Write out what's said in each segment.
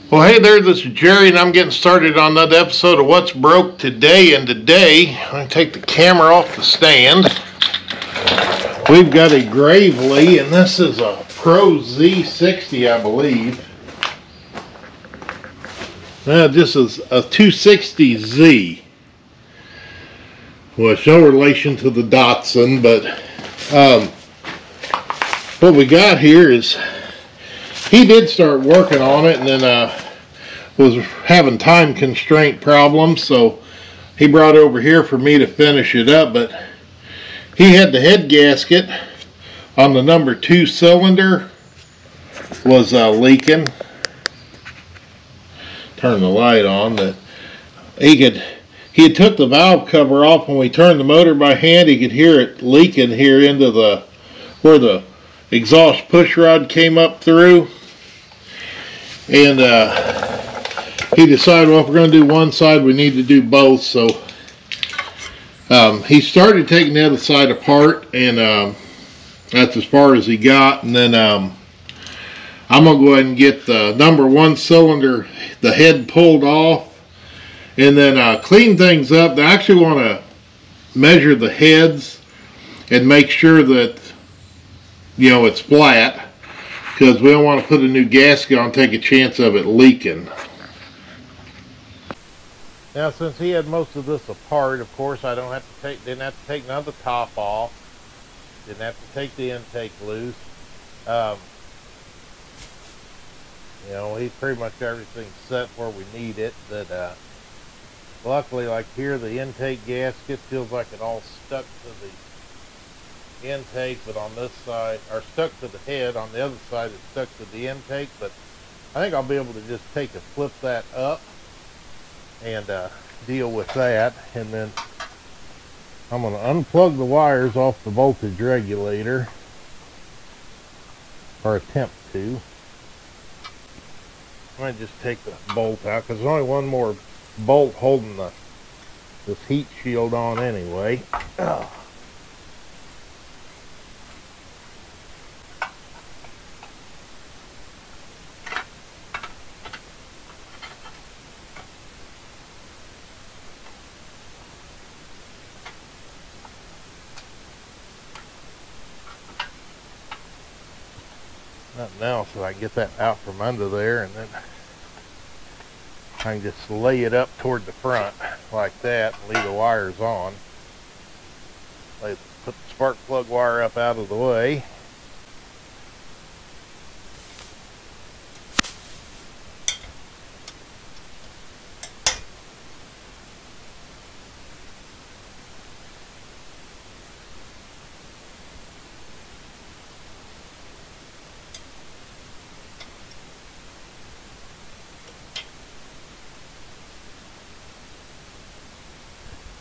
Well, hey there, this is Jerry, and I'm getting started on another episode of What's Broke Today. And today, I'm going to take the camera off the stand. We've got a Gravely, and this is a Pro Z60, I believe. This is a 260Z, which no relation to the Datsun, but what we got here is he did start working on it, and then was having time constraint problems, so he brought it over here for me to finish it up. But he had the head gasket on the number 2 cylinder was leaking. Turn the light on. That he had took the valve cover off. When we turned the motor by hand, he could hear it leaking here into the where the exhaust push rod came up through. And he decided, well, if we're going to do one side, we need to do both. So he started taking the other side apart, and that's as far as he got. And then I'm going to go ahead and get the number 1 cylinder, the head pulled off, and then clean things up. They actually want to measure the heads and make sure that, you know, it's flat, because we don't want to put a new gasket on and take a chance of it leaking. Now, since he had most of this apart, of course, I didn't have to take none of the top off. Didn't have to take the intake loose. You know, he pretty much got everything set where we need it. But luckily, like here, the intake gasket feels like it all stuck to the intake, but on this side, or stuck to the head. On the other side, it's stuck to the intake. But I think I'll be able to just take and flip that up and deal with that. And then I'm going to unplug the wires off the voltage regulator, or attempt to. I might just take the bolt out, because there's only one more bolt holding this heat shield on anyway. Nothing else, so I can get that out from under there, and then I can just lay it up toward the front like that and leave the wires on. Put the spark plug wire up out of the way.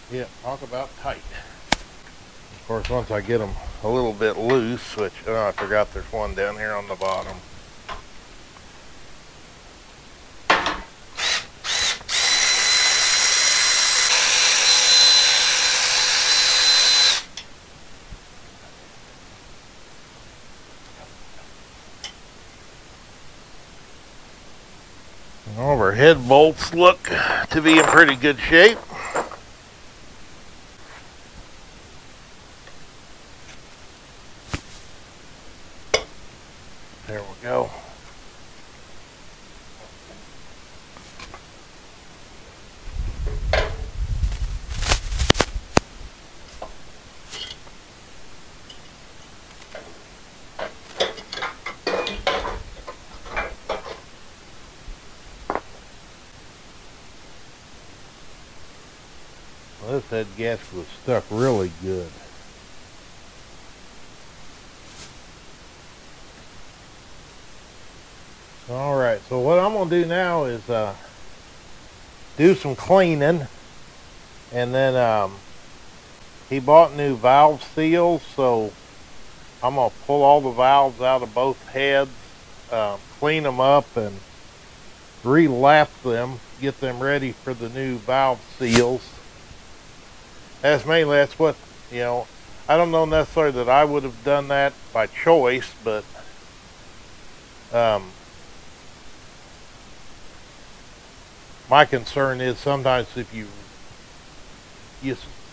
Yeah, talk about tight. Of course, once I get them a little bit loose, which, oh, I forgot there's one down here on the bottom. And all of our head bolts look to be in pretty good shape. There we go. Well, this head gasket was stuck really good. Alright, so what I'm going to do now is do some cleaning, and then he bought new valve seals, so I'm going to pull all the valves out of both heads, clean them up, and re-lap them, get them ready for the new valve seals. That's what, you know, I don't know necessarily that I would have done that by choice, but my concern is sometimes if you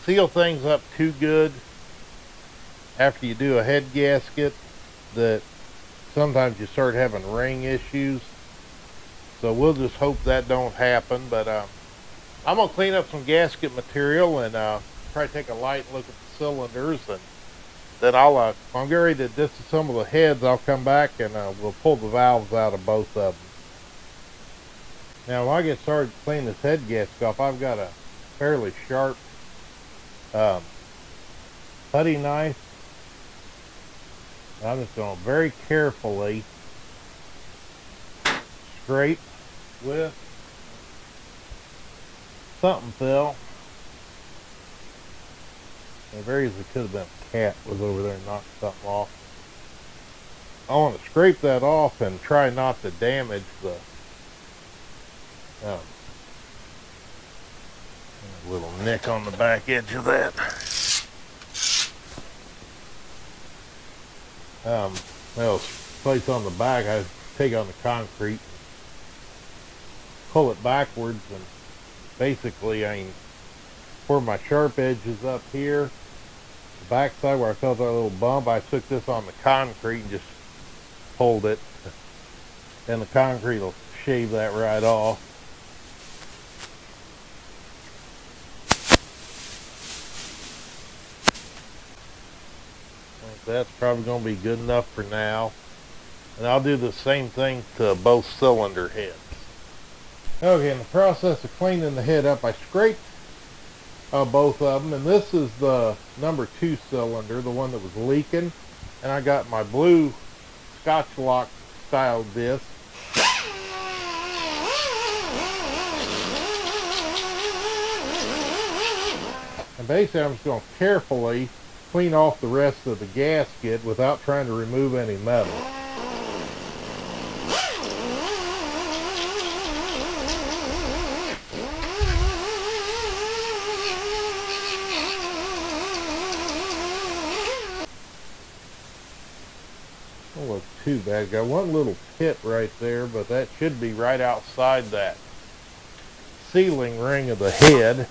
seal things up too good after you do a head gasket, that sometimes you start having ring issues. So we'll just hope that don't happen. But I'm gonna clean up some gasket material and try to take a light look at the cylinders, and then when I'm getting ready to disassemble the heads, I'll come back and we'll pull the valves out of both of them. Now when I get started to clean this head gasket off, I've got a fairly sharp putty knife. I'm just going to very carefully scrape with something fell. It very easily could have been a cat was over there and knocked something off. I want to scrape that off and try not to damage the little nick on the back edge of that. Well, place on the back, I take on the concrete, pull it backwards, and basically, where my sharp edge is up here, the back side where I felt that little bump, I took this on the concrete and just pulled it, and the concrete will shave that right off. That's probably going to be good enough for now. And I'll do the same thing to both cylinder heads. Okay, in the process of cleaning the head up, I scraped both of them. And this is the number 2 cylinder, the one that was leaking. And I got my blue Scotch lock style disc. And basically I'm just going to carefully clean off the rest of the gasket without trying to remove any metal. Don't look too bad. Got one little pit right there, but that should be right outside that sealing ring of the head.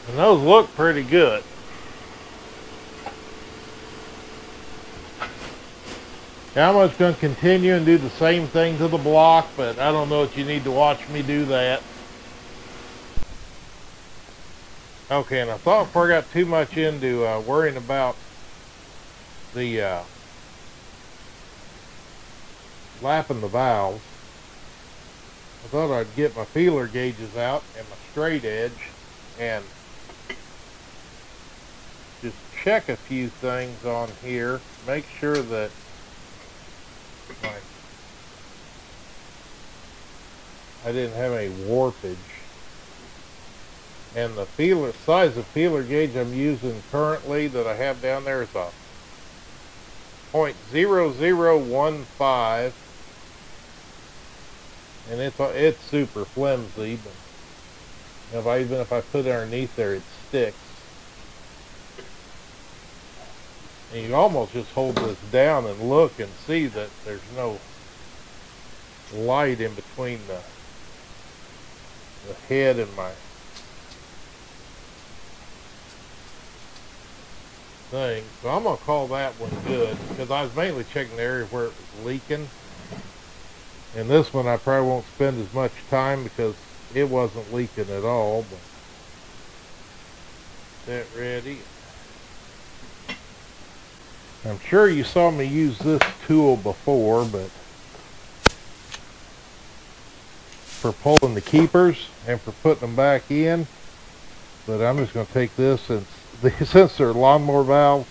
And those look pretty good. Now I'm just going to continue and do the same thing to the block, but I don't know if you need to watch me do that. Okay, and I thought before I got too much into worrying about the lapping the valves, I thought I'd get my feeler gauges out and my straight edge and just check a few things on here. Make sure that I didn't have any warpage. And the size of feeler gauge I'm using currently that I have down there is a .0015, and it's super flimsy, but even if I put it underneath there, it sticks. And you almost just hold this down and look and see that there's no light in between the head and my thing. So I'm going to call that one good, because I was mainly checking the area where it was leaking. And this one I probably won't spend as much time because it wasn't leaking at all. But that ready. I'm sure you saw me use this tool before, but for pulling the keepers and for putting them back in. But I'm just going to take this, since they're lawnmower valves,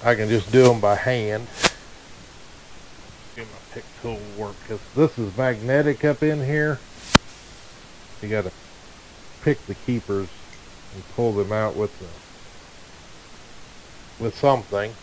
I can just do them by hand. Get my pick tool to work, because this is magnetic up in here. You got to pick the keepers and pull them out with something.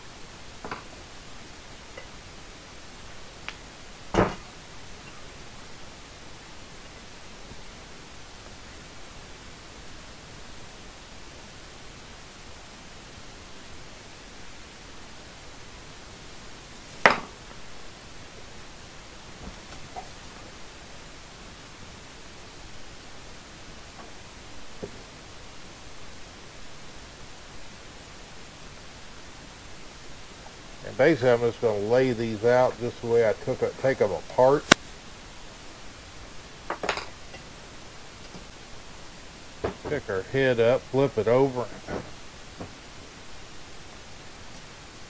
And basically I'm just going to lay these out just the way I take them apart. Pick our head up, flip it over,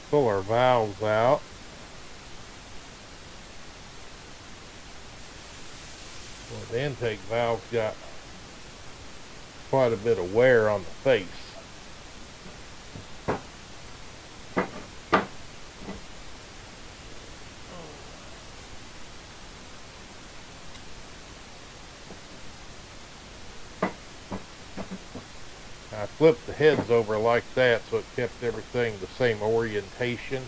pull our valves out. Well, the intake valve's got quite a bit of wear on the face. I flipped the heads over like that so it kept everything the same orientation.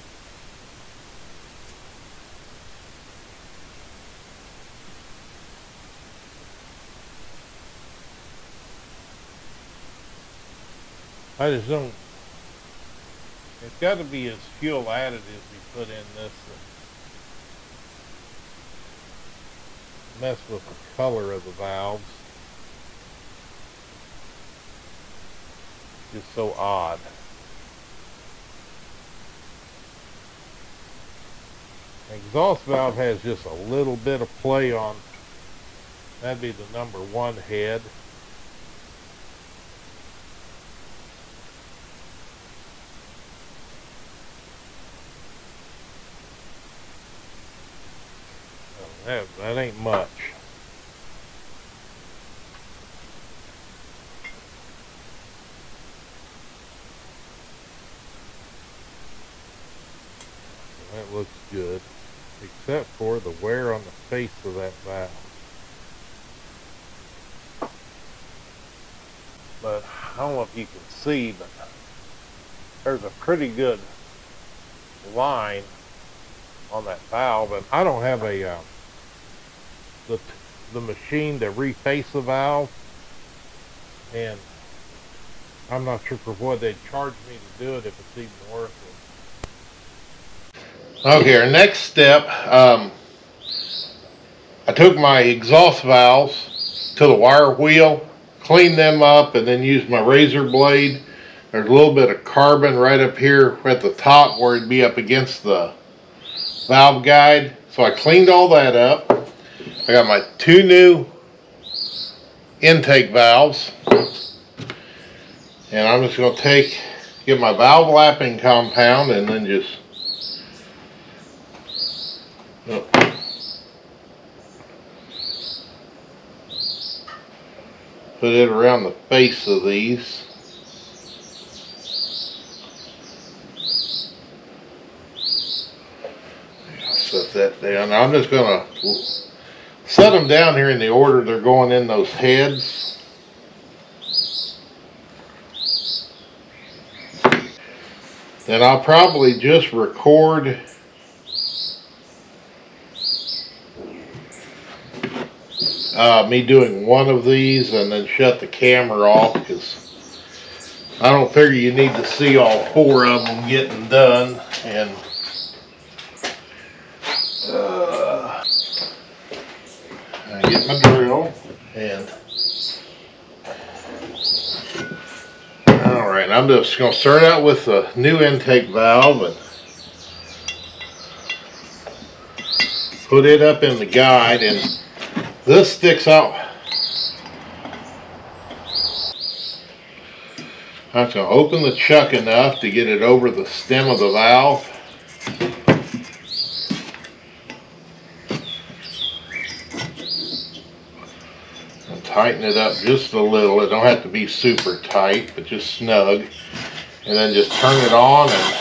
I just don't, it's got to be as fuel additives we put in this that mess with the color of the valves. Just so odd. The exhaust valve has just a little bit of play on, that'd be the number 1 head. That ain't much. That looks good, except for the wear on the face of that valve. But I don't know if you can see, but there's a pretty good line on that valve, and I don't have a the machine to reface the valve, and I'm not sure for what they'd charge me to do it if it's even worth it. Okay, our next step, I took my exhaust valves to the wire wheel, cleaned them up, and then used my razor blade. There's a little bit of carbon right up here at the top where it'd be up against the valve guide. So I cleaned all that up. I got my 2 new intake valves, and I'm just going to get my valve lapping compound and then just put it around the face of these. I'll set that down. Now I'm just going to set them down here in the order they're going in those heads. Then I'll probably just record me doing one of these and then shut the camera off, because I don't figure you need to see all 4 of them getting done. And I get my drill, and alright, I'm just going to start out with the new intake valve and put it up in the guide, and this sticks out. I'm just going to open the chuck enough to get it over the stem of the valve. And tighten it up just a little. It don't have to be super tight, but just snug. And then just turn it on, and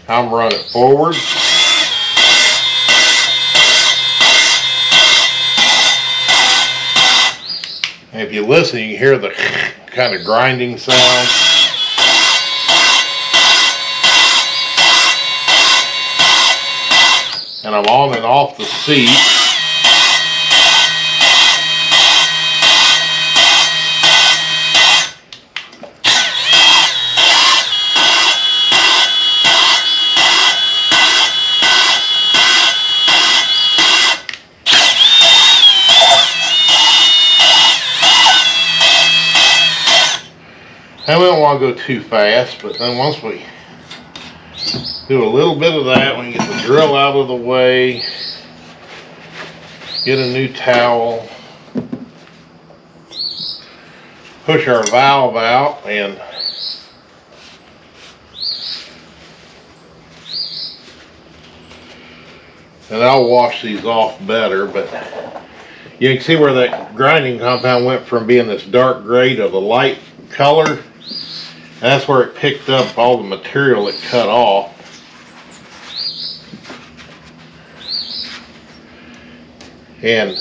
I'm running forward. And if you listen, you can hear the kind of grinding sound. And I'm on and off the seat. And we don't want to go too fast, but then once we do a little bit of that, we can get the drill out of the way, get a new towel, push our valve out, and I'll wash these off better, but you can see where that grinding compound went from being this dark gray to the light color. That's where it picked up all the material it cut off. And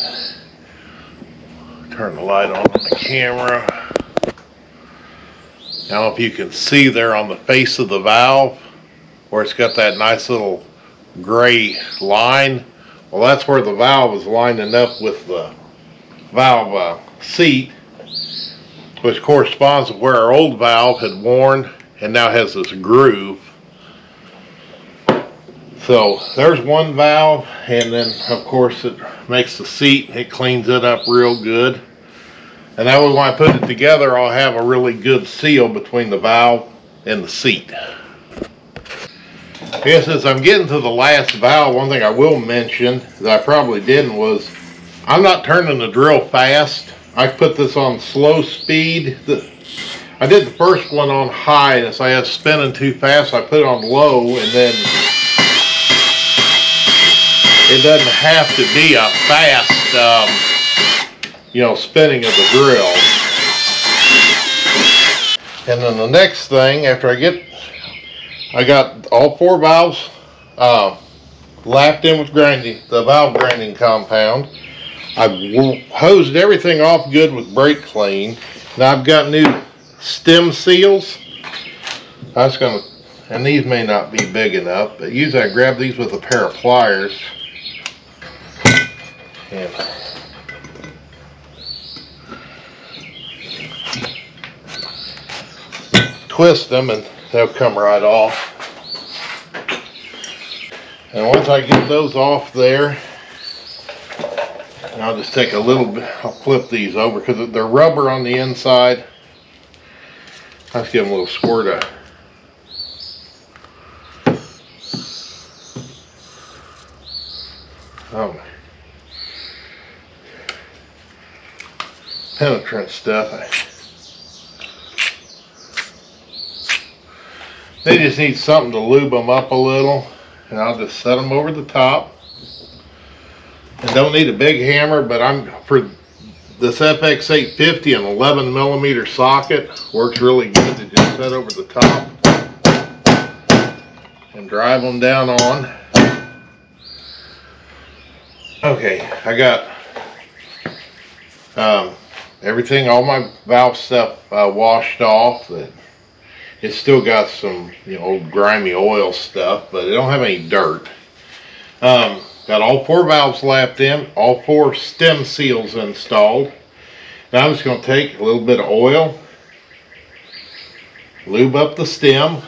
turn the light on the camera. I don't know if you can see there on the face of the valve where it's got that nice little gray line. Well, that's where the valve is lining up with the valve seat, which corresponds to where our old valve had worn and now has this groove. So there's one valve, and then of course it makes the seat, it cleans it up real good. And that way when I put it together, I'll have a really good seal between the valve and the seat. I guess as I'm getting to the last valve, one thing I will mention that I probably didn't was I'm not turning the drill fast. I put this on slow speed. I did the first one on high, and so I had spinning too fast, so I put it on low, and then it doesn't have to be a fast, spinning of the drill. And then the next thing, after I got all 4 valves lapped in with the valve grinding compound. I've hosed everything off good with brake clean. Now I've got new stem seals. And these may not be big enough, but usually I grab these with a pair of pliers and twist them, and they'll come right off. And once I get those off there, I'll just take a little bit, I'll flip these over because they're rubber on the inside. I'll just give them a little squirt of penetrant stuff. They just need something to lube them up a little, and I'll just set them over the top. And don't need a big hammer, but for this FX850, an 11mm socket works really good to just set over the top and drive them down on. Okay, I got everything, all my valve stuff washed off. It's still got some old grimy oil stuff, but it don't have any dirt. Got all 4 valves lapped in, all 4 stem seals installed. Now I'm just going to take a little bit of oil, lube up the stem,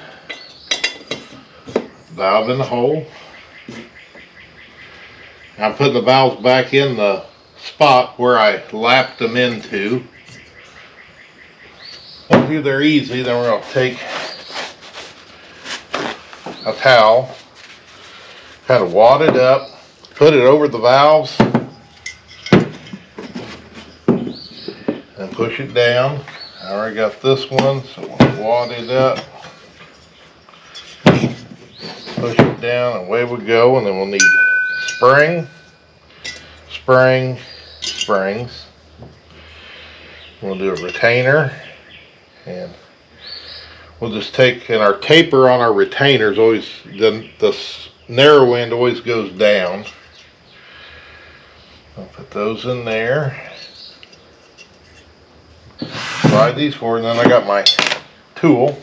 valve in the hole. I'm putting the valves back in the spot where I lapped them into. Once they're easy, then we're going to take a towel, kind of wad it up, put it over the valves, and push it down. I already got this one, so we'll wad it up, push it down, and away we go. And then we'll need springs. We'll do a retainer, and we'll just take, and our taper on our retainers always, the narrow end always goes down. I'll put those in there, slide these forward, and then I got my tool.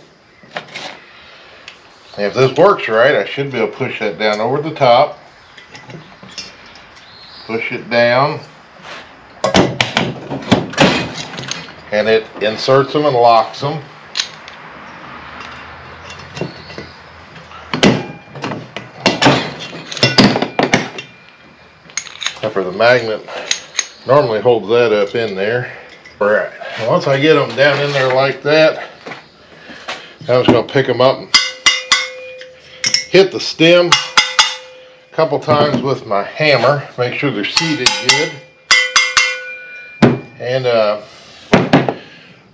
And if this works right, I should be able to push that down over the top, push it down, and it inserts them and locks them. For the magnet normally holds that up in there. Alright, once I get them down in there like that, I was going to pick them up and hit the stem a couple times with my hammer, make sure they're seated good. And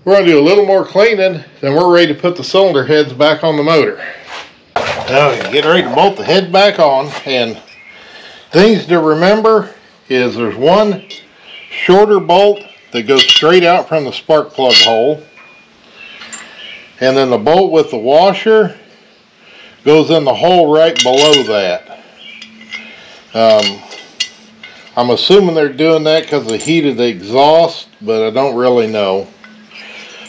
we're going to do a little more cleaning, then we're ready to put the cylinder heads back on the motor. Now get ready to bolt the head back on, and things to remember is there's one shorter bolt that goes straight out from the spark plug hole, and then the bolt with the washer goes in the hole right below that. I'm assuming they're doing that because of the heat of the exhaust, but I don't really know.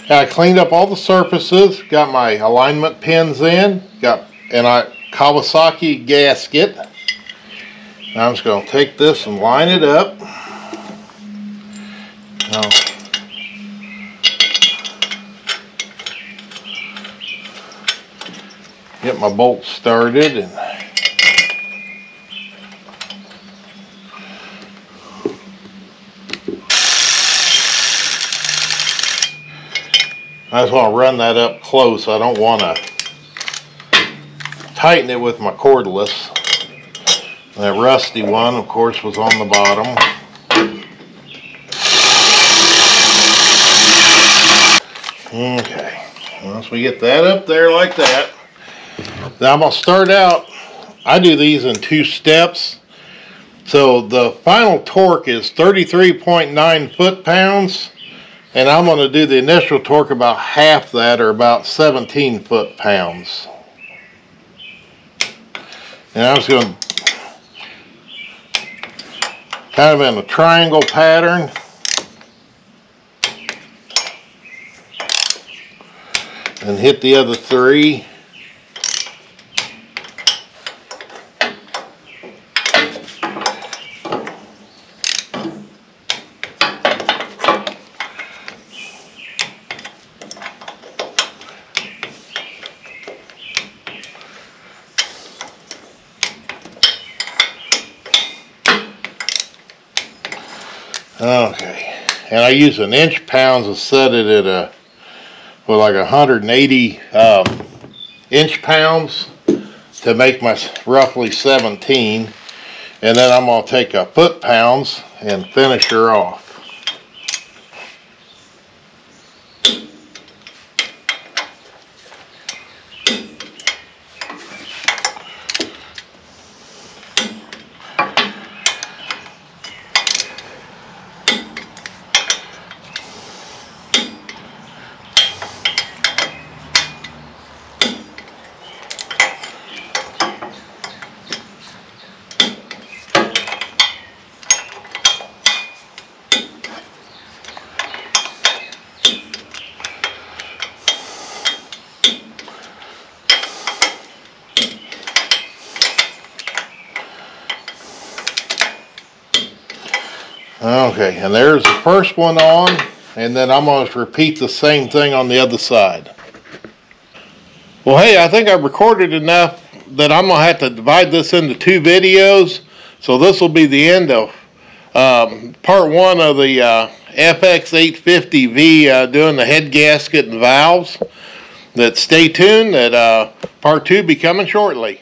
I cleaned up all the surfaces, got my alignment pins in, got a Kawasaki gasket. Now I'm just going to take this and line it up. Now, get my bolts started, and I just want to run that up close. I don't want to tighten it with my cordless. That rusty one, of course, was on the bottom. Okay, once we get that up there like that, now I'm going to start out. I do these in 2 steps. So the final torque is 33.9 foot-pounds. And I'm going to do the initial torque about half that, or about 17 foot-pounds. And I'm just going to kind of in a triangle pattern. And hit the other 3. Okay, and I use an inch-pounds to set it at like 180 inch-pounds to make my roughly 17, and then I'm going to take a foot-pounds and finish her off. Okay, and there's the first one on, and then I'm going to repeat the same thing on the other side. Well, hey, I think I've recorded enough that I'm going to have to divide this into 2 videos. So this will be the end of part 1 of the FX850V doing the head gasket and valves. Stay tuned, that part 2 will be coming shortly.